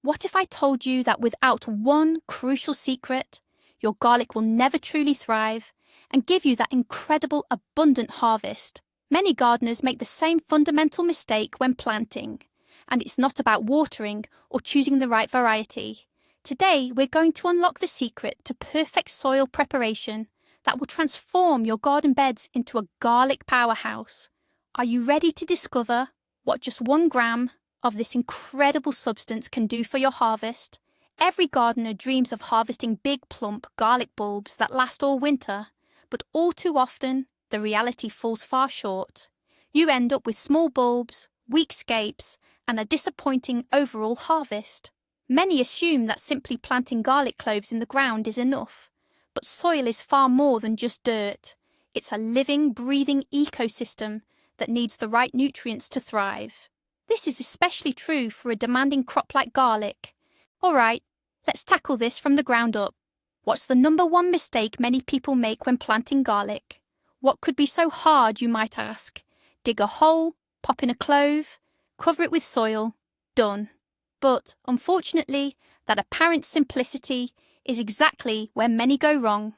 What if I told you that without one crucial secret, your garlic will never truly thrive and give you that incredible abundant harvest? Many gardeners make the same fundamental mistake when planting, and it's not about watering or choosing the right variety. Today, we're going to unlock the secret to perfect soil preparation that will transform your garden beds into a garlic powerhouse. Are you ready to discover what just 1 gram of this incredible substance can do for your harvest? Every gardener dreams of harvesting big plump garlic bulbs that last all winter, but all too often, the reality falls far short. You end up with small bulbs, weak scapes, and a disappointing overall harvest. Many assume that simply planting garlic cloves in the ground is enough, but soil is far more than just dirt. It's a living, breathing ecosystem that needs the right nutrients to thrive. This is especially true for a demanding crop like garlic. All right, let's tackle this from the ground up. What's the number one mistake many people make when planting garlic? What could be so hard, you might ask? Dig a hole, pop in a clove, cover it with soil, done. But, unfortunately, that apparent simplicity is exactly where many go wrong.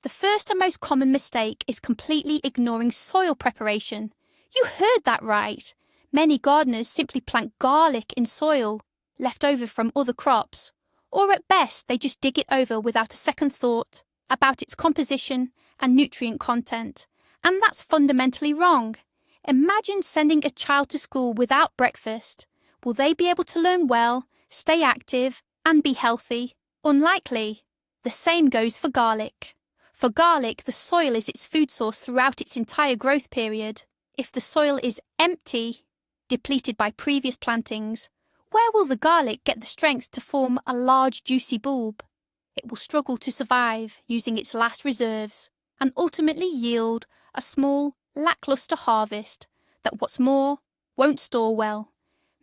The first and most common mistake is completely ignoring soil preparation. You heard that right. Many gardeners simply plant garlic in soil, left over from other crops, or at best they just dig it over without a second thought about its composition and nutrient content. And that's fundamentally wrong. Imagine sending a child to school without breakfast. Will they be able to learn well, stay active, and be healthy? Unlikely. The same goes for garlic. For garlic, the soil is its food source throughout its entire growth period. If the soil is empty, depleted by previous plantings, where will the garlic get the strength to form a large, juicy bulb? It will struggle to survive using its last reserves and ultimately yield a small, lackluster harvest that, what's more, won't store well.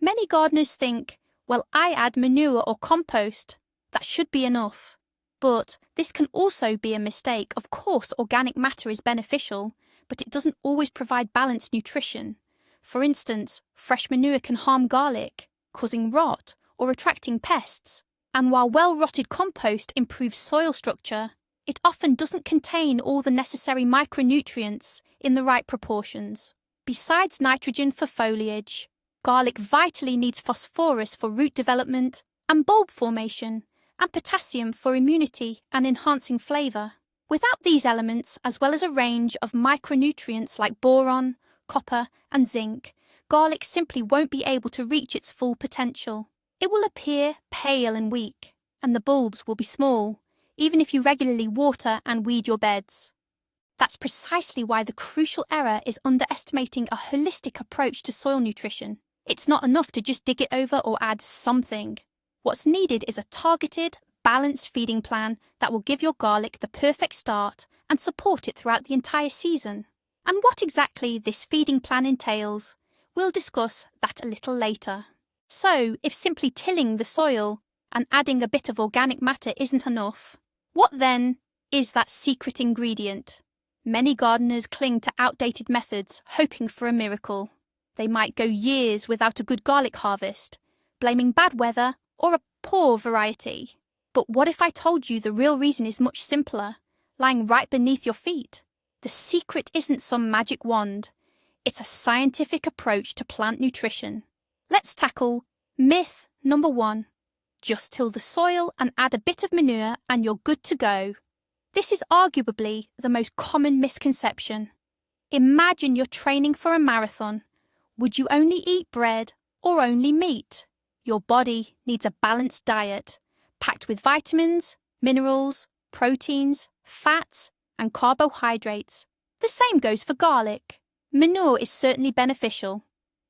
Many gardeners think, well, I add manure or compost. That should be enough. But this can also be a mistake. Of course, organic matter is beneficial, but it doesn't always provide balanced nutrition. For instance, fresh manure can harm garlic, causing rot or attracting pests. And while well-rotted compost improves soil structure, it often doesn't contain all the necessary micronutrients in the right proportions. Besides nitrogen for foliage, garlic vitally needs phosphorus for root development and bulb formation, and potassium for immunity and enhancing flavour. Without these elements, as well as a range of micronutrients like boron, copper, and zinc, garlic simply won't be able to reach its full potential. It will appear pale and weak, and the bulbs will be small, even if you regularly water and weed your beds. That's precisely why the crucial error is underestimating a holistic approach to soil nutrition. It's not enough to just dig it over or add something. What's needed is a targeted, balanced feeding plan that will give your garlic the perfect start and support it throughout the entire season. And what exactly this feeding plan entails, we'll discuss that a little later. So, if simply tilling the soil and adding a bit of organic matter isn't enough, what then is that secret ingredient? Many gardeners cling to outdated methods, hoping for a miracle. They might go years without a good garlic harvest, blaming bad weather or a poor variety. But what if I told you the real reason is much simpler, lying right beneath your feet? The secret isn't some magic wand. It's a scientific approach to plant nutrition. Let's tackle myth number 1. Just till the soil and add a bit of manure and you're good to go. This is arguably the most common misconception. Imagine you're training for a marathon. Would you only eat bread or only meat? Your body needs a balanced diet, packed with vitamins, minerals, proteins, fats, and carbohydrates. The same goes for garlic. Manure is certainly beneficial.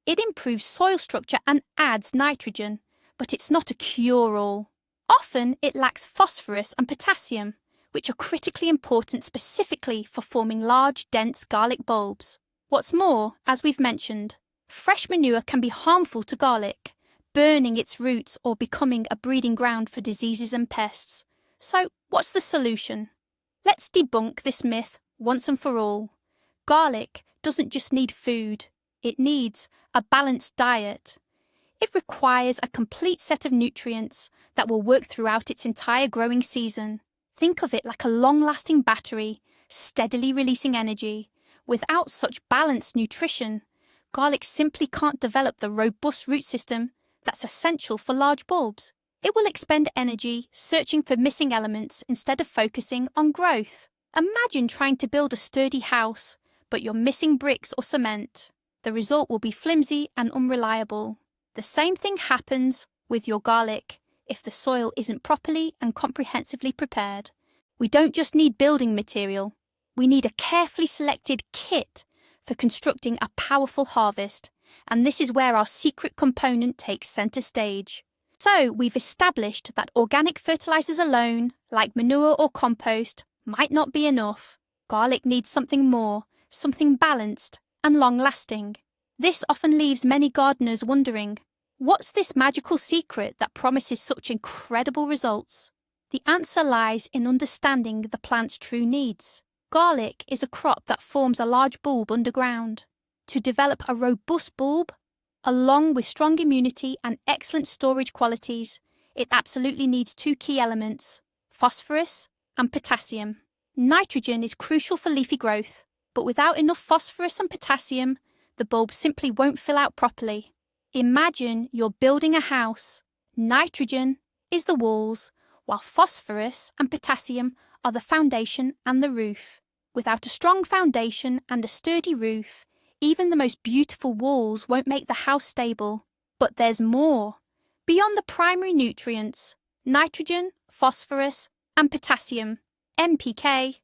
It improves soil structure and adds nitrogen, but it's not a cure-all. Often it lacks phosphorus and potassium, which are critically important specifically for forming large, dense garlic bulbs. What's more, as we've mentioned, fresh manure can be harmful to garlic, burning its roots or becoming a breeding ground for diseases and pests. So, what's the solution? Let's debunk this myth once and for all. Garlic doesn't just need food, it needs a balanced diet. It requires a complete set of nutrients that will work throughout its entire growing season. Think of it like a long-lasting battery, steadily releasing energy. Without such balanced nutrition, garlic simply can't develop the robust root system that's essential for large bulbs. It will expend energy searching for missing elements instead of focusing on growth. Imagine trying to build a sturdy house, but you're missing bricks or cement. The result will be flimsy and unreliable. The same thing happens with your garlic if the soil isn't properly and comprehensively prepared. We don't just need building material. We need a carefully selected kit for constructing a powerful harvest, and this is where our secret component takes center stage. So we've established that organic fertilizers alone, like manure or compost, might not be enough. Garlic needs something more, something balanced and long-lasting. This often leaves many gardeners wondering, what's this magical secret that promises such incredible results? The answer lies in understanding the plant's true needs. Garlic is a crop that forms a large bulb underground. To develop a robust bulb, along with strong immunity and excellent storage qualities, it absolutely needs two key elements, phosphorus and potassium. Nitrogen is crucial for leafy growth, but without enough phosphorus and potassium, the bulb simply won't fill out properly. Imagine you're building a house. Nitrogen is the walls, while phosphorus and potassium are the foundation and the roof. Without a strong foundation and a sturdy roof, even the most beautiful walls won't make the house stable. But there's more. Beyond the primary nutrients, nitrogen, phosphorus, and potassium, NPK,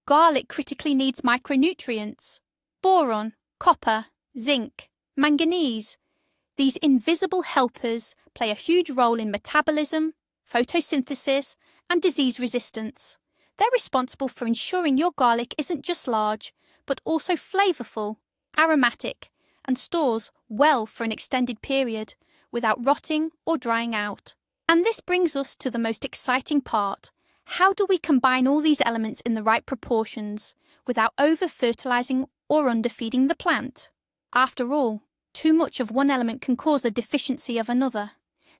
garlic critically needs micronutrients. Boron, copper, zinc, manganese. These invisible helpers play a huge role in metabolism, photosynthesis, and disease resistance. They're responsible for ensuring your garlic isn't just large, but also flavorful, aromatic, and stores well for an extended period without rotting or drying out. And this brings us to the most exciting part. How do we combine all these elements in the right proportions without over-fertilizing or underfeeding the plant? After all, too much of one element can cause a deficiency of another.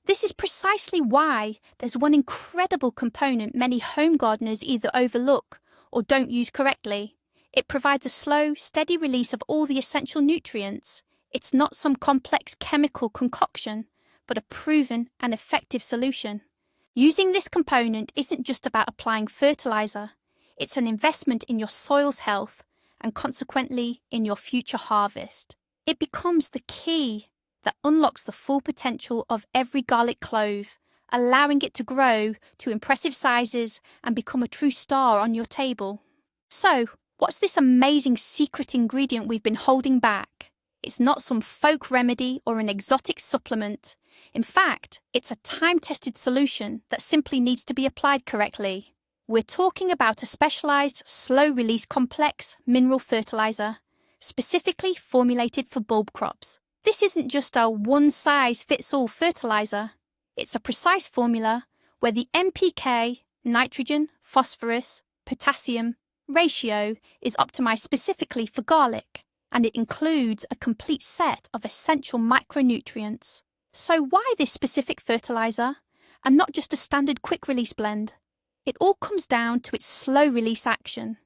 This is precisely why there's one incredible component many home gardeners either overlook or don't use correctly. It provides a slow, steady release of all the essential nutrients. It's not some complex chemical concoction, but a proven and effective solution. Using this component isn't just about applying fertilizer. It's an investment in your soil's health and consequently in your future harvest. It becomes the key that unlocks the full potential of every garlic clove, allowing it to grow to impressive sizes and become a true star on your table. So, what's this amazing secret ingredient we've been holding back? It's not some folk remedy or an exotic supplement. In fact, it's a time-tested solution that simply needs to be applied correctly. We're talking about a specialized, slow-release complex mineral fertilizer, specifically formulated for bulb crops. This isn't just a one-size-fits-all fertilizer. It's a precise formula where the NPK, nitrogen, phosphorus, potassium ratio is optimized specifically for garlic, and it includes a complete set of essential micronutrients. So why this specific fertilizer, and not just a standard quick-release blend? It all comes down to its slow-release action.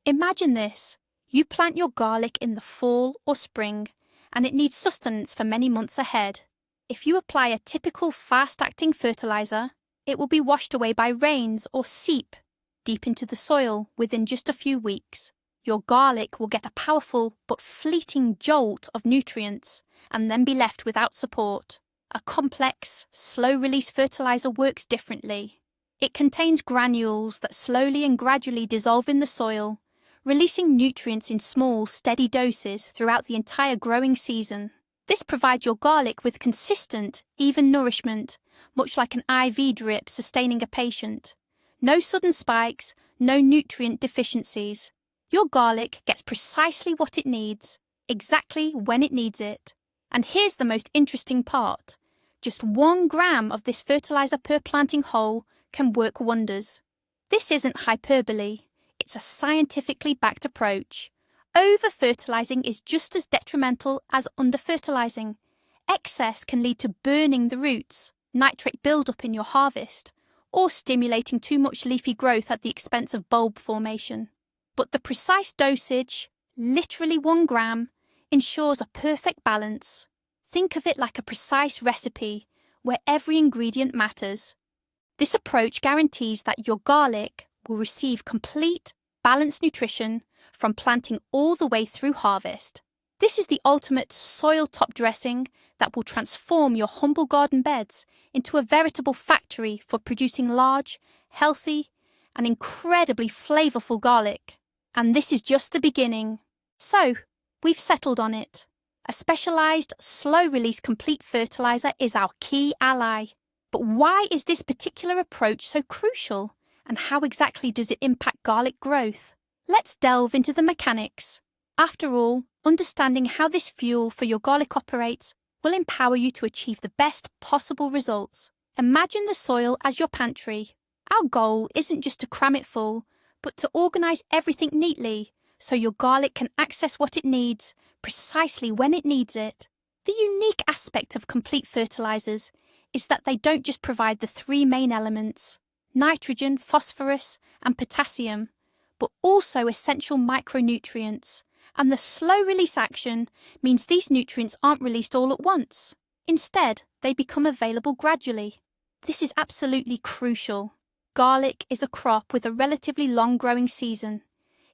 Imagine this. You plant your garlic in the fall or spring, and it needs sustenance for many months ahead. If you apply a typical fast-acting fertilizer, it will be washed away by rains or seep deep into the soil within just a few weeks. Your garlic will get a powerful but fleeting jolt of nutrients and then be left without support. A complex, slow-release fertilizer works differently. It contains granules that slowly and gradually dissolve in the soil, releasing nutrients in small, steady doses throughout the entire growing season. This provides your garlic with consistent, even nourishment, much like an IV drip sustaining a patient. No sudden spikes, no nutrient deficiencies. Your garlic gets precisely what it needs, exactly when it needs it. And here's the most interesting part. Just 1 gram of this fertilizer per planting hole can work wonders. This isn't hyperbole. It's a scientifically backed approach. Over-fertilizing is just as detrimental as under-fertilizing. excess can lead to burning the roots, nitrate buildup in your harvest, or stimulating too much leafy growth at the expense of bulb formation. But the precise dosage, literally 1 gram, ensures a perfect balance. Think of it like a precise recipe where every ingredient matters. This approach guarantees that your garlic will receive complete, balanced nutrition from planting all the way through harvest. This is the ultimate soil top dressing that will transform your humble garden beds into a veritable factory for producing large, healthy, and incredibly flavorful garlic. And this is just the beginning. So, we've settled on it. A specialized, slow-release complete fertilizer is our key ally. But why is this particular approach so crucial? And how exactly does it impact garlic growth? Let's delve into the mechanics. After all, understanding how this fuel for your garlic operates will empower you to achieve the best possible results. Imagine the soil as your pantry. Our goal isn't just to cram it full, but to organize everything neatly so your garlic can access what it needs precisely when it needs it. The unique aspect of complete fertilizers is that they don't just provide the 3 main elements, nitrogen, phosphorus, and potassium, but also essential micronutrients. And the slow-release action means these nutrients aren't released all at once. Instead, they become available gradually. This is absolutely crucial. Garlic is a crop with a relatively long growing season.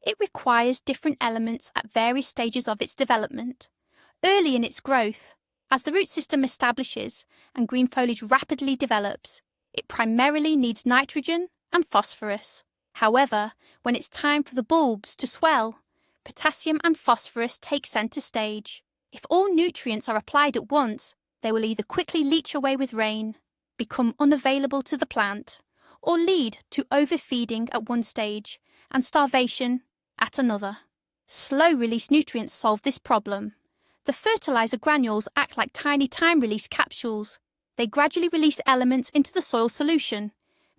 It requires different elements at various stages of its development. Early in its growth, as the root system establishes and green foliage rapidly develops, it primarily needs nitrogen and phosphorus. However, when it's time for the bulbs to swell, potassium and phosphorus take centre stage. If all nutrients are applied at once, they will either quickly leach away with rain, become unavailable to the plant, or lead to overfeeding at one stage and starvation at another. Slow-release nutrients solve this problem. The fertilizer granules act like tiny time-release capsules. They gradually release elements into the soil solution,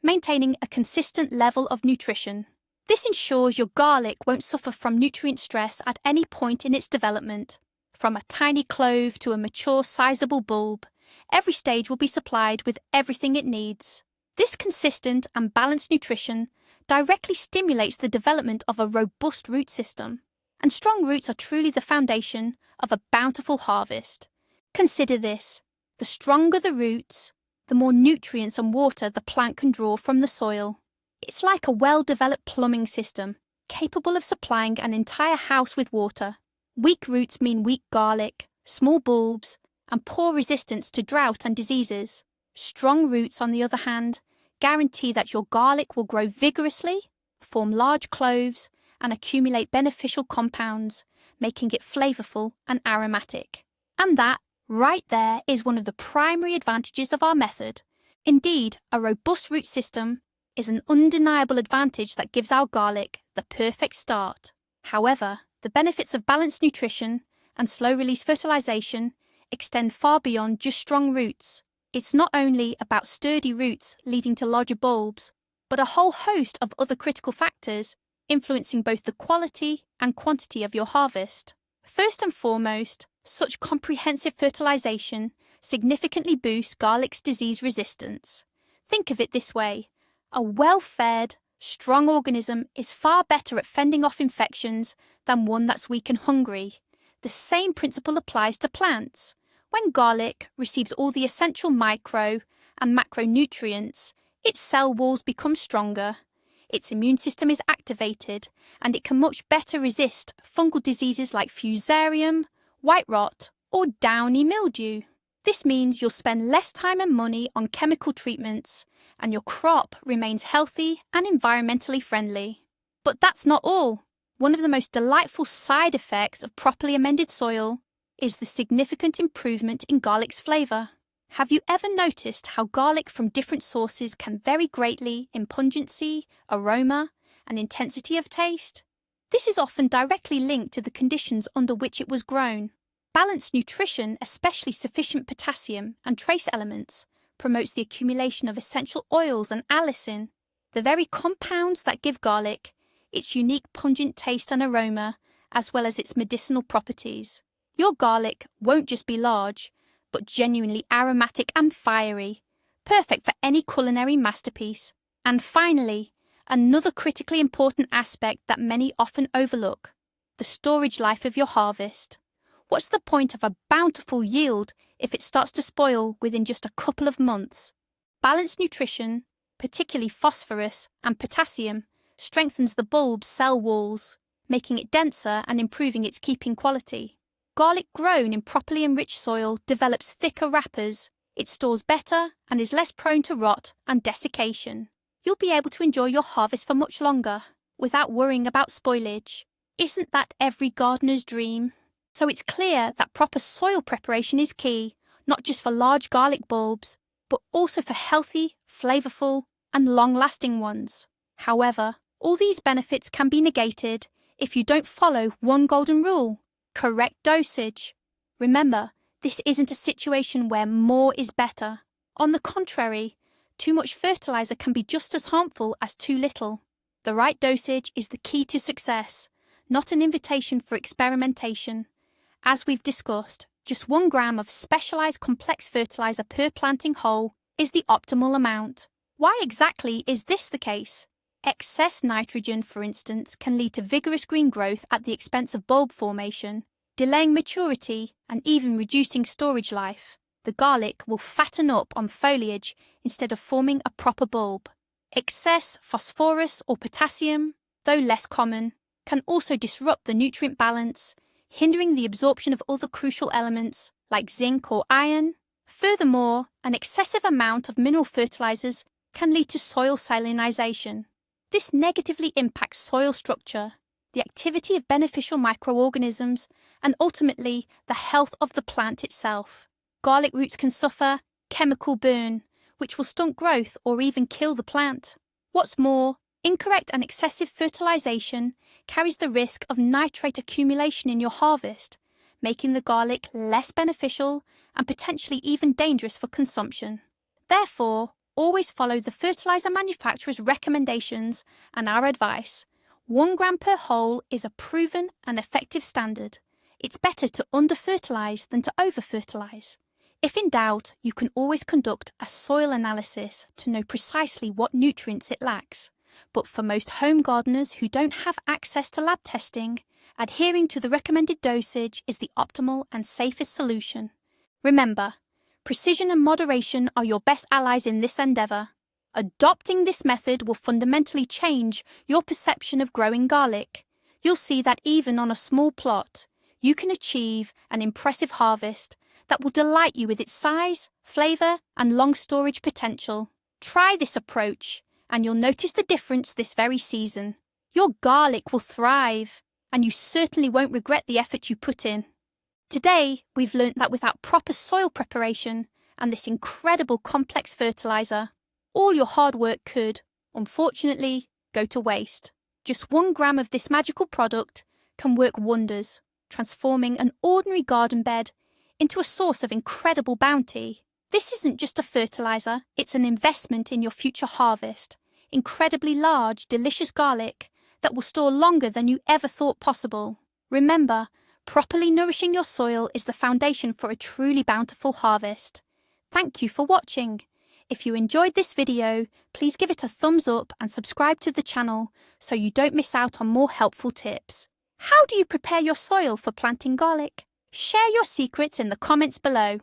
maintaining a consistent level of nutrition. This ensures your garlic won't suffer from nutrient stress at any point in its development. From a tiny clove to a mature, sizable bulb, every stage will be supplied with everything it needs. This consistent and balanced nutrition directly stimulates the development of a robust root system, and strong roots are truly the foundation of a bountiful harvest. Consider this: the stronger the roots, the more nutrients and water the plant can draw from the soil. It's like a well-developed plumbing system, capable of supplying an entire house with water. Weak roots mean weak garlic, small bulbs, and poor resistance to drought and diseases. Strong roots, on the other hand, guarantee that your garlic will grow vigorously, form large cloves, and accumulate beneficial compounds, making it flavorful and aromatic. And that, right there, is one of the primary advantages of our method. Indeed, a robust root system is an undeniable advantage that gives our garlic the perfect start. However, the benefits of balanced nutrition and slow-release fertilization extend far beyond just strong roots. It's not only about sturdy roots leading to larger bulbs, but a whole host of other critical factors influencing both the quality and quantity of your harvest. First and foremost, such comprehensive fertilization significantly boosts garlic's disease resistance. Think of it this way: a well-fed, strong organism is far better at fending off infections than one that's weak and hungry. The same principle applies to plants. When garlic receives all the essential micro and macronutrients, its cell walls become stronger, its immune system is activated, and it can much better resist fungal diseases like fusarium, white rot, or downy mildew. This means you'll spend less time and money on chemical treatments, and your crop remains healthy and environmentally friendly. But that's not all. One of the most delightful side effects of properly amended soil is the significant improvement in garlic's flavour. Have you ever noticed how garlic from different sources can vary greatly in pungency, aroma, and intensity of taste? This is often directly linked to the conditions under which it was grown. Balanced nutrition, especially sufficient potassium and trace elements, promotes the accumulation of essential oils and allicin, the very compounds that give garlic its unique pungent taste and aroma, as well as its medicinal properties. Your garlic won't just be large, but genuinely aromatic and fiery, perfect for any culinary masterpiece. And finally, another critically important aspect that many often overlook: the storage life of your harvest. What's the point of a bountiful yield if it starts to spoil within just a couple of months? Balanced nutrition, particularly phosphorus and potassium, strengthens the bulb's cell walls, making it denser and improving its keeping quality. Garlic grown in properly enriched soil develops thicker wrappers, it stores better and is less prone to rot and desiccation. You'll be able to enjoy your harvest for much longer, without worrying about spoilage. Isn't that every gardener's dream? So it's clear that proper soil preparation is key, not just for large garlic bulbs, but also for healthy, flavourful, and long-lasting ones. However, all these benefits can be negated if you don't follow one golden rule: correct dosage. Remember, this isn't a situation where more is better. On the contrary, too much fertilizer can be just as harmful as too little. The right dosage is the key to success, not an invitation for experimentation. As we've discussed, just 1 gram of specialized complex fertilizer per planting hole is the optimal amount. Why exactly is this the case? Excess nitrogen, for instance, can lead to vigorous green growth at the expense of bulb formation, delaying maturity and even reducing storage life. The garlic will fatten up on foliage instead of forming a proper bulb. Excess phosphorus or potassium, though less common, can also disrupt the nutrient balance, hindering the absorption of other crucial elements like zinc or iron. Furthermore, an excessive amount of mineral fertilizers can lead to soil salinization. This negatively impacts soil structure, the activity of beneficial microorganisms, and ultimately the health of the plant itself. Garlic roots can suffer chemical burn, which will stunt growth or even kill the plant. What's more, incorrect and excessive fertilization carries the risk of nitrate accumulation in your harvest, making the garlic less beneficial and potentially even dangerous for consumption. Therefore, always follow the fertilizer manufacturer's recommendations and our advice. 1 gram per hole is a proven and effective standard. It's better to under-fertilize than to over-fertilize. If in doubt, you can always conduct a soil analysis to know precisely what nutrients it lacks. But for most home gardeners who don't have access to lab testing, adhering to the recommended dosage is the optimal and safest solution. Remember, precision and moderation are your best allies in this endeavour. Adopting this method will fundamentally change your perception of growing garlic. You'll see that even on a small plot, you can achieve an impressive harvest that will delight you with its size, flavour, and long storage potential. Try this approach, and you'll notice the difference this very season. Your garlic will thrive, and you certainly won't regret the effort you put in. Today, we've learnt that without proper soil preparation and this incredible complex fertilizer, all your hard work could, unfortunately, go to waste. Just 1 gram of this magical product can work wonders, transforming an ordinary garden bed into a source of incredible bounty. This isn't just a fertilizer, it's an investment in your future harvest. Incredibly large, delicious garlic that will store longer than you ever thought possible. Remember, properly nourishing your soil is the foundation for a truly bountiful harvest. Thank you for watching. If you enjoyed this video, please give it a thumbs up and subscribe to the channel so you don't miss out on more helpful tips. How do you prepare your soil for planting garlic? Share your secrets in the comments below.